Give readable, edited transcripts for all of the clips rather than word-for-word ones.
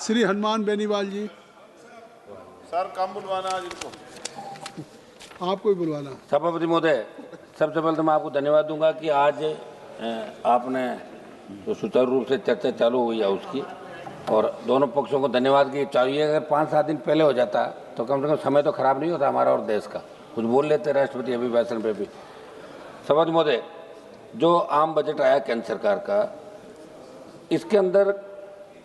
श्री हनुमान बेनीवाल जी। Sir कम बुलवाना आज इनको, आपको ही बुलवाना। सभापति महोदय, सबसे पहले तो मैं आपको धन्यवाद दूंगा कि आज आपने जो सुचारू रूप से चर्चा चालू हुई है उसकी, और दोनों पक्षों को धन्यवाद की चाहिए। अगर 5-7 दिन पहले हो जाता तो कम से कम समय तो खराब नहीं होता हमारा और देश का, कुछ बोल लेते राष्ट्रपति अभिभाषण पे भी। सभापति महोदय, जो आम बजट आया केंद्र सरकार का, इसके अंदर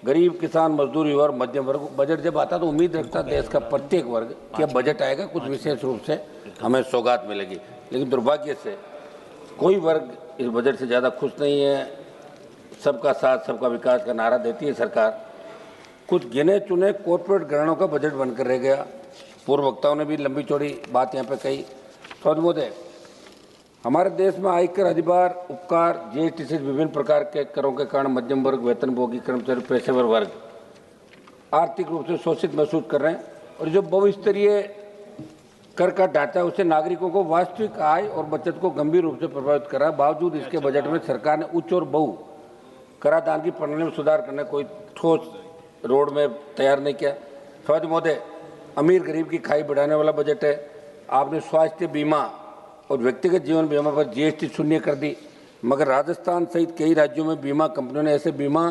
गरीब, किसान, मजदूर, युवा और मध्यम वर्ग बजट जब आता तो उम्मीद रखता देश का प्रत्येक वर्ग कि अब बजट आएगा, कुछ विशेष रूप से हमें सौगात मिलेगी। लेकिन दुर्भाग्य से कोई वर्ग इस बजट से ज़्यादा खुश नहीं है। सबका साथ सबका विकास का नारा देती है सरकार, कुछ गिने चुने कॉर्पोरेट घरानों का बजट बनकर रह गया। पूर्व वक्ताओं ने भी लंबी चौड़ी बात यहाँ पे कही। सभापति महोदय, हमारे देश में आयकर, अधिभार, उपकार, जीएसटी से विभिन्न प्रकार के करों के कारण मध्यम वर्ग, वेतनभोगी, कर्मचारी, पेशेवर वर्ग आर्थिक रूप से शोषित महसूस कर रहे हैं। और जो बहुस्तरीय कर का ढांचा उससे नागरिकों को वास्तविक आय और बचत को गंभीर रूप से प्रभावित कर रहा है। बावजूद इसके बजट में सरकार ने उच्च और बहु कराधान की प्रणाली में सुधार करने कोई ठोस रोड में तैयार नहीं किया। सभापति महोदय, अमीर गरीब की खाई बढ़ाने वाला बजट है। आपने स्वास्थ्य बीमा और व्यक्तिगत जीवन बीमा पर जीएसटी शून्य कर दी, मगर राजस्थान सहित कई राज्यों में बीमा कंपनियों ने ऐसे बीमा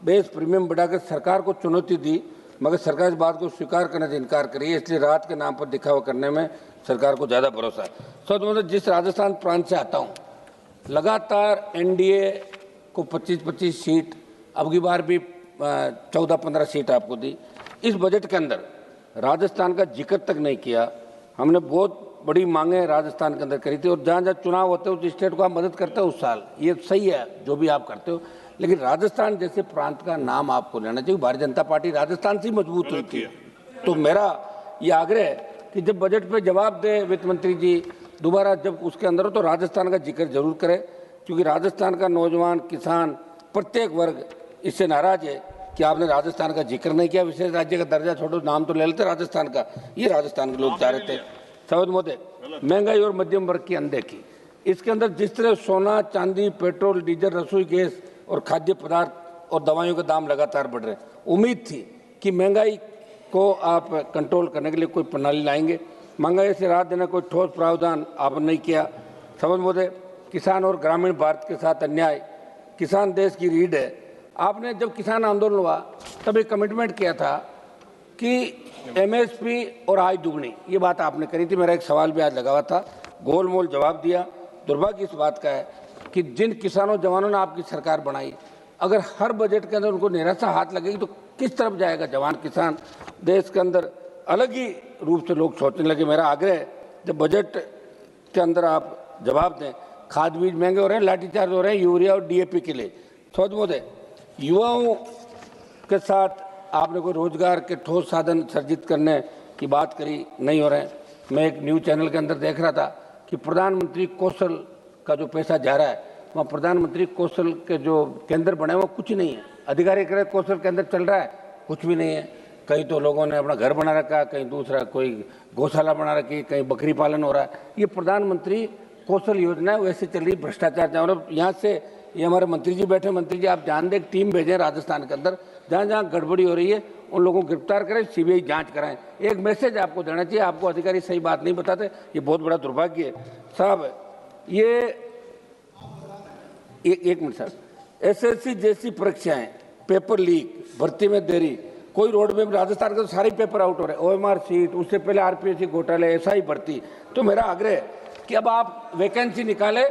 बेस प्रीमियम बढ़ाकर सरकार को चुनौती दी, मगर सरकार इस बात को स्वीकार करने से इनकार करी है। इसलिए राहत के नाम पर दिखावा करने में सरकार को ज़्यादा भरोसा है। सच मतलब जिस राजस्थान प्रांत से आता हूँ, लगातार एनडीए को 25-25 सीट, अब की बार भी 14-15 सीट आपको दी। इस बजट के अंदर राजस्थान का जिक्र तक नहीं किया। हमने बहुत बड़ी मांगे राजस्थान के अंदर करी थी, और जहाँ जहाँ चुनाव होते हैं उस स्टेट को आप मदद करते हो उस साल, ये सही है जो भी आप करते हो, लेकिन राजस्थान जैसे प्रांत का नाम आपको लेना चाहिए। भारतीय जनता पार्टी राजस्थान से मजबूत हुई थी। तो मेरा ये आग्रह है कि जब बजट पे जवाब दे वित्त मंत्री जी दोबारा, जब उसके अंदर हो तो राजस्थान का जिक्र जरूर करें, क्योंकि राजस्थान का नौजवान, किसान, प्रत्येक वर्ग इससे नाराज है कि आपने राजस्थान का जिक्र नहीं किया। विशेष राज्य का दर्जा छोड़ो, नाम तो ले लेते राजस्थान का, ये राजस्थान के लोग चाह रहे थे। सभापति महोदय, महंगाई और मध्यम वर्ग की अनदेखी, इसके अंदर जिस तरह सोना, चांदी, पेट्रोल, डीजल, रसोई गैस और खाद्य पदार्थ और दवाइयों के दाम लगातार बढ़ रहे हैं। उम्मीद थी कि महंगाई को आप कंट्रोल करने के लिए कोई प्रणाली लाएंगे। महंगाई से राहत देने कोई ठोस प्रावधान आपने नहीं किया। सभापति महोदय, किसान और ग्रामीण भारत के साथ अन्याय, किसान देश की रीढ़ है। आपने जब किसान आंदोलन हुआ तब एक कमिटमेंट किया था कि एमएसपी और आय दुगनी, ये बात आपने करी थी। मेरा एक सवाल भी आज लगा हुआ था, गोलमोल जवाब दिया। दुर्भाग्य इस बात का है कि जिन किसानों जवानों ने आपकी सरकार बनाई, अगर हर बजट के अंदर उनको निराशा हाथ लगेगी तो किस तरफ जाएगा जवान किसान। देश के अंदर अलग ही रूप से लोग सोचने लगे। मेरा आग्रह है जब बजट के अंदर आप जवाब दें। खाद बीज महंगे हो रहे हैं, लाठीचार्ज हो रहे हैं यूरिया और डीएपी के लिए। सभापति महोदय, युवाओं के साथ आपने कोई रोजगार के ठोस साधन सर्जित करने की बात करी, नहीं हो रहे हैं। मैं एक न्यूज़ चैनल के अंदर देख रहा था कि प्रधानमंत्री कौशल का जो पैसा जा रहा है, वहाँ प्रधानमंत्री कौशल के जो केंद्र बने वो कुछ नहीं है। अधिकारी कह रहे कौशल केंद्र चल रहा है, कुछ भी नहीं है। कहीं तो लोगों ने अपना घर बना रखा है, कहीं दूसरा कोई गौशाला बना रखी, कहीं बकरी पालन हो रहा है। ये प्रधानमंत्री कौशल योजना है, वैसे चल रही, भ्रष्टाचार। और यहाँ से ये हमारे मंत्री जी बैठे, मंत्री जी आप जान दें, टीम भेजें राजस्थान के अंदर, जहाँ जहाँ गड़बड़ी हो रही है उन लोगों को गिरफ्तार करें, सीबीआई जांच कराएं। एक मैसेज आपको देना चाहिए, आपको अधिकारी सही बात नहीं बताते, ये बहुत बड़ा दुर्भाग्य है साहब। ये एक मिनट सर, एसएससी जैसी परीक्षाएं, पेपर लीक, भर्ती में देरी, कोई रोड में राजस्थान के तो सारे पेपर आउट हो रहे हैं। ओएमआर सीट, उससे पहले आरपीएससी घोटाले, ऐसा ही भर्ती। तो मेरा आग्रह है कि अब आप वैकेंसी निकालें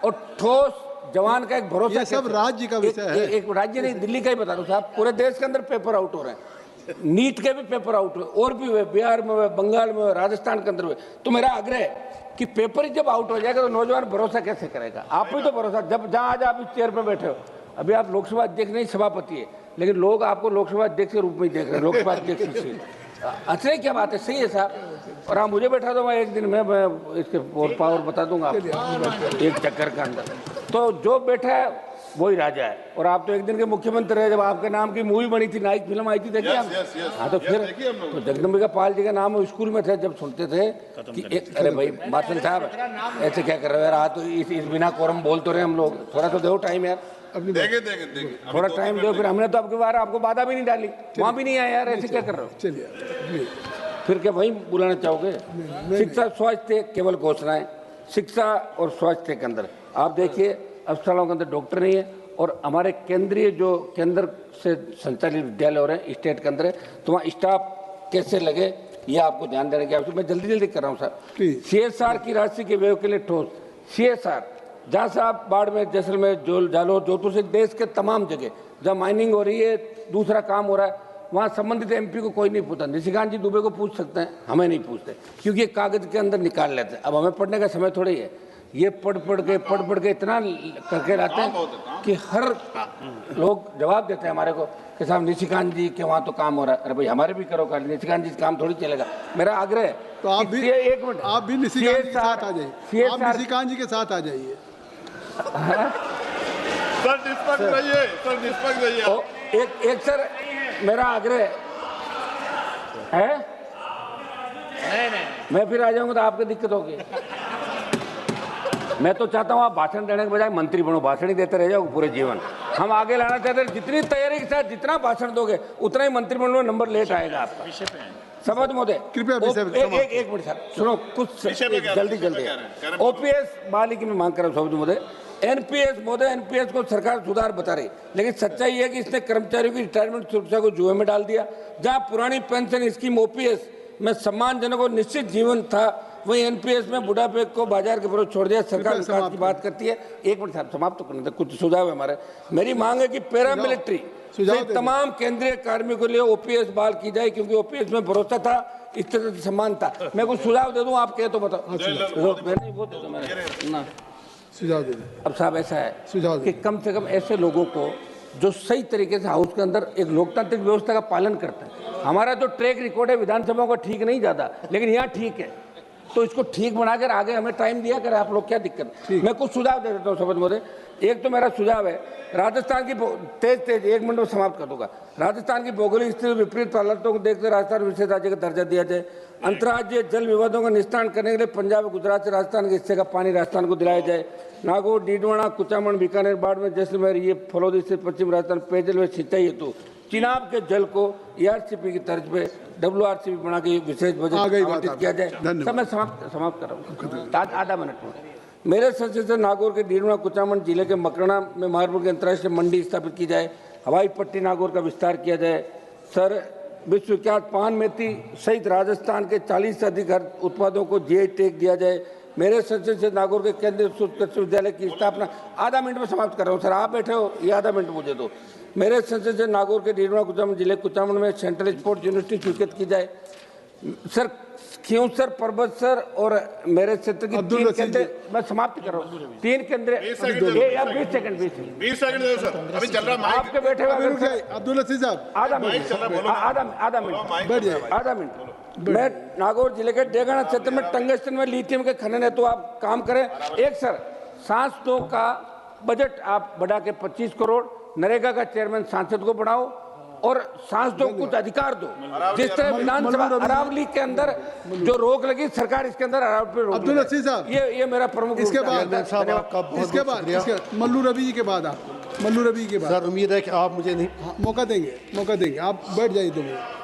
और ठोस जवान का एक भरोसा। ये सब राज्य का विषय है। एक राज्य नहीं, दिल्ली का ही बता दो साहब, पूरे देश के अंदर पेपर आउट हो रहे हैं। नीट के भी पेपर आउट हुए, और भी हुए, बिहार में हुए, बंगाल में हुए, राजस्थान के अंदर हुए। तो मेरा आग्रह है कि पेपर ही जब आउट हो जाएगा तो नौजवान भरोसा कैसे करेगा। आप भी तो भरोसा, जब जहाँ आज आप इस चेयर पर बैठे हो, अभी आप लोकसभा अध्यक्ष नहीं सभापति है, लेकिन लोग आपको लोकसभा अध्यक्ष के रूप में ही देख रहे हैं, लोकसभा अध्यक्ष से। अच्छा क्या बात है, सही है साहब। और आप मुझे बैठा दो, मैं एक दिन में मैं इसके पावर बता दूंगा आपको एक चक्कर के अंदर। तो जो बैठा है वही राजा है। और आप तो एक दिन के मुख्यमंत्री रहे, जब आपके नाम की मूवी बनी थी, नाइक फिल्म आई थी, देखिए आप। हाँ तो फिर तो जगदम्बिका पाल जी का नाम स्कूल में थे, जब सुनते थे कि अरे भाई मार्शल साहब ऐसे क्या कर रहे हो यार, तो इस बिना कोरम बोल तो रहे हम लोग, थोड़ा तो दो टाइम यार। अपनी देंगे देंगे देंगे अभी थोड़ा 2 टाइम मिनट दो, फिर हमने तो आपकी बार आपको बाधा भी नहीं डाली, वहाँ भी नहीं आया यार, ऐसे क्या कर रहे हो? चलिए जी। फिर क्या वही बुलाना चाहोगे? शिक्षा स्वास्थ्य केवल घोषणाएं, शिक्षा और स्वास्थ्य के अंदर आप देखिए अस्पतालों के अंदर डॉक्टर नहीं है, और हमारे केंद्रीय जो केंद्र से संचालित विद्यालय हो रहे हैं स्टेट के अंदर है, तो वहाँ स्टाफ कैसे लगे ये आपको ध्यान देने की आवश्यकता। मैं जल्दी जल्दी कर रहा हूँ सर। CSR की राशि के व्यय के लिए ठोस CSR, जहाँ से आप बाड़मेर, जैसलमेर, जालौर, जोधपुर से देश के तमाम जगह जहाँ माइनिंग हो रही है, दूसरा काम हो रहा है, वहाँ संबंधित MP को कोई नहीं पूछता। निशिकांत जी दुबे को पूछ सकते हैं, हमें नहीं पूछते, क्योंकि ये कागज के अंदर निकाल लेते हैं। अब हमें पढ़ने का समय थोड़ी है, ये पढ़ पढ़ के इतना करके लाते हैं कि हर लोग जवाब देते हैं हमारे को कि साहब निशिकांत जी के वहाँ तो काम हो रहा है। अरे भाई हमारे भी करो कर, निशिकांत जी काम थोड़ी चलेगा। मेरा आग्रह है तो आप भी, एक मिनट, आप भी निशिकांत जी के साथ आ जाइए, आप निशिकांत जी के साथ आ जाइए। सर निष्पक्ष रहिए, सर निष्पक्ष रहिए। एक सर मेरा आग्रह है, नहीं मैं फिर आ जाऊंगा तो आपको दिक्कत होगी। मैं तो चाहता हूँ आप भाषण देने के बजाय मंत्री बनो, भाषण ही देते रह जाओ पूरे जीवन। हम आगे लाना चाहते हैं, जितनी तैयारी के साथ जितना भाषण दोगे उतना ही मंत्रिमंडल में नंबर लेट आएगा आपका। समझ महोदय, कृपया एक मिनट सर सुनो, कुछ जल्दी OPS बहाली की मैं मांग कर रहा हूँ महोदय। NPS को सरकार सुधार बता रही, लेकिन सच्चाई है कि इसने कर्मचारियों की रिटायरमेंट सुरक्षा को जुए में डाल दिया। जहां पुरानी पेंशन स्कीम OPS में सम्मानजनक और निश्चित जीवन था, वही NPS में बुढ़ापे को बाजार के विरोध छोड़ दिया। सरकार विकास की बात करती है। एक मिनट साहब समाप्त तो करने दे, कुछ सुझाव है हमारे। मेरी मांग है कि पैरामिलिट्री से तमाम केंद्रीय कार्मिकों के लिए OPS बहाल की जाए, क्योंकि OPS में भरोसा था, इस तरह से सम्मान था। मैं कुछ सुझाव दे दूं, आप कहे तो बताओ। सुझाव दे दें। अब साहब ऐसा है सुझाव कि कम से कम ऐसे लोगों को जो सही तरीके से हाउस के अंदर एक लोकतांत्रिक व्यवस्था का पालन करते हैं। हमारा जो ट्रैक रिकॉर्ड है विधानसभा का ठीक नहीं ज़्यादा, लेकिन यहाँ ठीक है, तो इसको ठीक बनाकर आगे हमें टाइम दिया करें आप लोग, क्या दिक्कत। मैं कुछ सुझाव दे देता हूँ शपथ महोदय। एक तो मेरा सुझाव है, राजस्थान की तेज 1 मिनट में समाप्त कर दूंगा। राजस्थान की भौगोलिक स्थिति विपरीत हालातों को देखते राजस्थान विशेष राज्य का दर्जा दिया जाए। अंतर्राज्यीय जल विवादों का निस्तारण करने के लिए पंजाब, गुजरात से राजस्थान के हिस्से का पानी राजस्थान को दिलाया जाए। नागौर, डीडवाना, कुचामन, बीकानेर, बाड़मेर, जैसलमेर, ये फलौदी से पश्चिम राजस्थान पेयजल व सिंचाई हेतु चिनाब के जल को ERCP की तर्ज पे WRCP बना के विशेष बजट आवंटित किया जाए। सब मैं समाप्त कर रहा हूँ, आधा मिनट में। मेरे संसद से नागौर के डीडवाना, कुचामन जिले के मकराना में माहौर की अंतर्राष्ट्रीय मंडी स्थापित की जाए। हवाई पट्टी नागौर का विस्तार किया जाए। सर विश्वविख्यात पान मेथी सहित राजस्थान के 40 से अधिक उत्पादों को GI टैग दिया जाए। मेरे संसद से नागौर के केंद्रीय कृषि विद्यालय की स्थापना, आधा मिनट में समाप्त कर रहा हूँ सर, आप बैठे हो, ये आधा मिनट मुझे दो। मेरे संसद से नागौर के डीडवाना, कुचामन जिले कुचामन में सेंट्रल स्पोर्ट्स यूनिवर्सिटी स्वीकृत की जाए। सर खियूसर, पर्वत सर और मेरे क्षेत्र की 3 केंद्र, मैं समाप्त कर रहा हूँ, 3 केंद्र। 20 सेकंड दो सर, अभी चल रहा माइक। आपके बैठे हुए अब्दुल अजीज साहब, आधा मिनट, आधा मिनट। मैं नागौर जिले के डेगाना क्षेत्र में टंगस्टन में लिथियम के खनन है, तो आप काम करें। एक सर सांस 2 का बजट आप बढ़ा के 25 करोड़, नरेगा का चेयरमैन सांसद को बढ़ाओ और सांस 2 कुछ अधिकार दो। जिस तरह विधानसभा अरावली के अंदर जो रोक लगी, सरकार इसके अंदर अरावली पे रोक। अब्दुल अजीज साहब, ये मेरा प्रमुख। इसके बाद मल्लू रवि जी के बाद आप, मल्लू रवि के बाद सर उम्मीद है कि आप मुझे नहीं मौका देंगे, आप बैठ जाइए 2 मिनट।